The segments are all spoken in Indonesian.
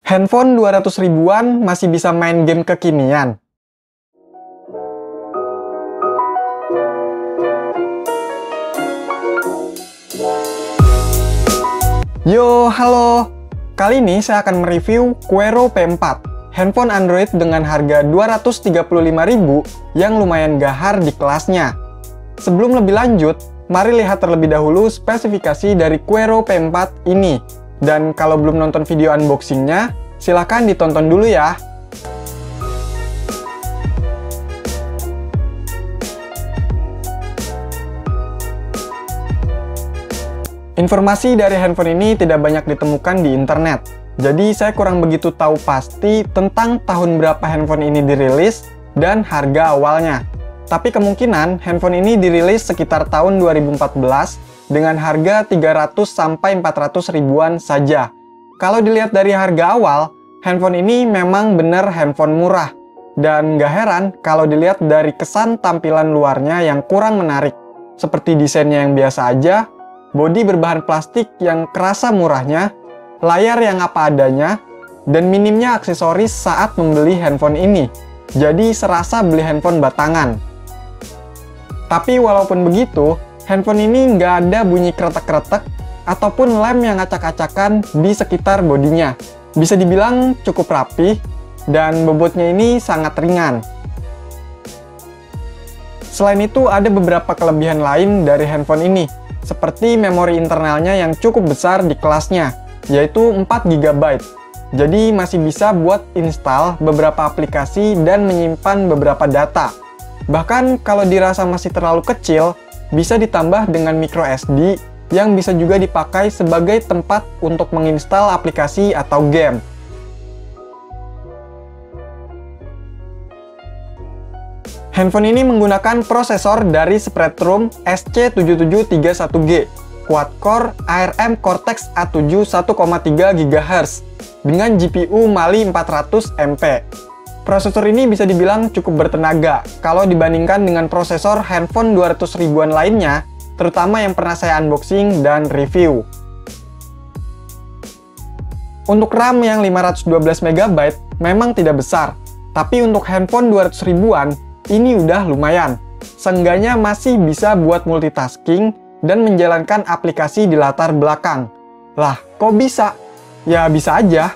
Handphone 200 ribuan masih bisa main game kekinian. Yo, halo! Kali ini saya akan mereview Quero P4, handphone Android dengan harga 235.000 yang lumayan gahar di kelasnya. Sebelum lebih lanjut, mari lihat terlebih dahulu spesifikasi dari Quero P4 ini. Dan kalau belum nonton video unboxingnya, silahkan ditonton dulu ya. Informasi dari handphone ini tidak banyak ditemukan di internet. Jadi saya kurang begitu tahu pasti tentang tahun berapa handphone ini dirilis dan harga awalnya. Tapi kemungkinan handphone ini dirilis sekitar tahun 2014 dengan harga 300-400 ribuan saja. Kalau dilihat dari harga awal, handphone ini memang benar handphone murah. Dan gak heran kalau dilihat dari kesan tampilan luarnya yang kurang menarik. Seperti desainnya yang biasa aja, bodi berbahan plastik yang kerasa murahnya, layar yang apa adanya, dan minimnya aksesoris saat membeli handphone ini. Jadi serasa beli handphone batangan. Tapi walaupun begitu, handphone ini nggak ada bunyi kretek-kretek ataupun lem yang acak-acakan di sekitar bodinya. Bisa dibilang cukup rapi dan bobotnya ini sangat ringan. Selain itu ada beberapa kelebihan lain dari handphone ini, seperti memori internalnya yang cukup besar di kelasnya, yaitu 4 GB. Jadi masih bisa buat install beberapa aplikasi dan menyimpan beberapa data. Bahkan kalau dirasa masih terlalu kecil, bisa ditambah dengan micro SD yang bisa juga dipakai sebagai tempat untuk menginstal aplikasi atau game. Handphone ini menggunakan prosesor dari Spreadtrum SC7731G, quad-core ARM Cortex A7 1,3 GHz dengan GPU Mali 400MP. Prosesor ini bisa dibilang cukup bertenaga kalau dibandingkan dengan prosesor handphone 200 ribuan lainnya, terutama yang pernah saya unboxing dan review. Untuk RAM yang 512 MB memang tidak besar, tapi untuk handphone 200 ribuan ini udah lumayan. Seenggaknya masih bisa buat multitasking dan menjalankan aplikasi di latar belakang. Lah, kok bisa? Ya bisa aja.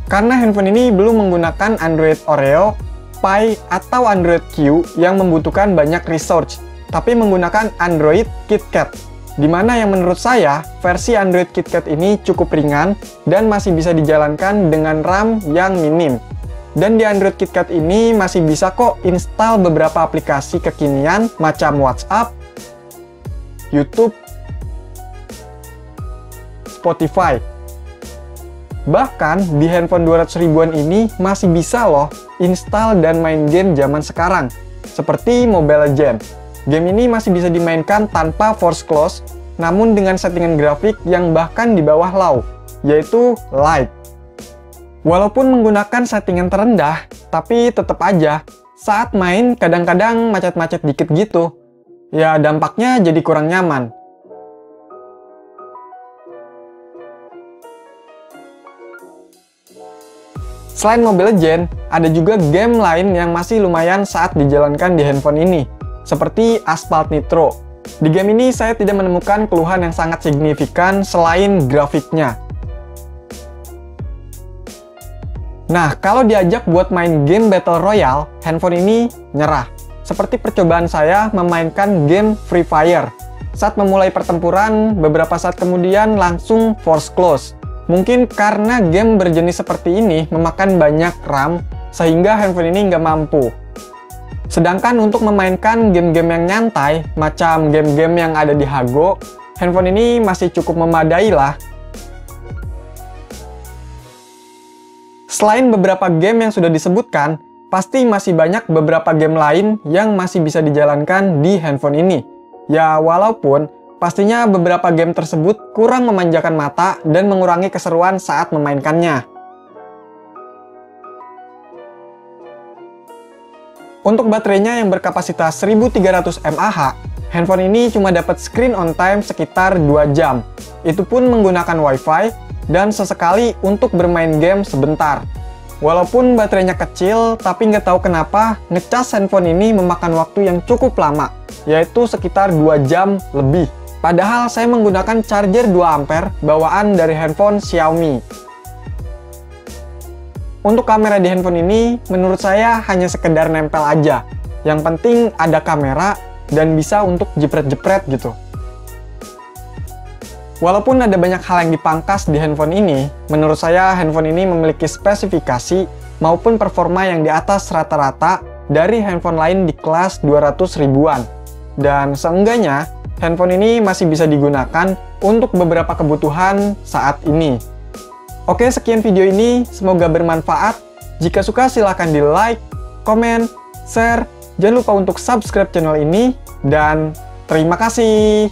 Karena handphone ini belum menggunakan Android Oreo, Pie, atau Android Q yang membutuhkan banyak research, tapi menggunakan Android KitKat. Dimana yang menurut saya, versi Android KitKat ini cukup ringan dan masih bisa dijalankan dengan RAM yang minim. Dan di Android KitKat ini masih bisa kok install beberapa aplikasi kekinian macam WhatsApp, YouTube, Spotify. Bahkan di handphone 200 ribuan ini masih bisa loh install dan main game zaman sekarang, seperti Mobile Legends. Game ini masih bisa dimainkan tanpa force close, namun dengan settingan grafik yang bahkan di bawah low, yaitu light. Walaupun menggunakan settingan terendah, tapi tetap aja saat main kadang-kadang macet-macet dikit gitu. Ya dampaknya jadi kurang nyaman. Selain Mobile Legends, ada juga game lain yang masih lumayan saat dijalankan di handphone ini, seperti Asphalt Nitro. Di game ini saya tidak menemukan keluhan yang sangat signifikan selain grafiknya. Nah, kalau diajak buat main game Battle Royale, handphone ini nyerah. Seperti percobaan saya memainkan game Free Fire. Saat memulai pertempuran, beberapa saat kemudian langsung force close. Mungkin karena game berjenis seperti ini memakan banyak RAM, sehingga handphone ini nggak mampu. Sedangkan untuk memainkan game-game yang nyantai, macam game-game yang ada di Hago, handphone ini masih cukup memadai lah. Selain beberapa game yang sudah disebutkan, pasti masih banyak beberapa game lain yang masih bisa dijalankan di handphone ini. Ya, walaupun pastinya beberapa game tersebut kurang memanjakan mata dan mengurangi keseruan saat memainkannya. Untuk baterainya yang berkapasitas 1300 mAh, handphone ini cuma dapat screen on time sekitar 2 jam. Itu pun menggunakan Wi-Fi dan sesekali untuk bermain game sebentar. Walaupun baterainya kecil, tapi nggak tahu kenapa ngecas handphone ini memakan waktu yang cukup lama, yaitu sekitar 2 jam lebih. Padahal saya menggunakan charger 2 ampere bawaan dari handphone Xiaomi. Untuk kamera di handphone ini, menurut saya hanya sekedar nempel aja. Yang penting ada kamera dan bisa untuk jepret-jepret gitu. Walaupun ada banyak hal yang dipangkas di handphone ini, menurut saya handphone ini memiliki spesifikasi maupun performa yang di atas rata-rata dari handphone lain di kelas 200 ribuan. Dan seenggaknya, handphone ini masih bisa digunakan untuk beberapa kebutuhan saat ini. Oke, sekian video ini, semoga bermanfaat. Jika suka silahkan di like, komen, share, jangan lupa untuk subscribe channel ini, dan terima kasih.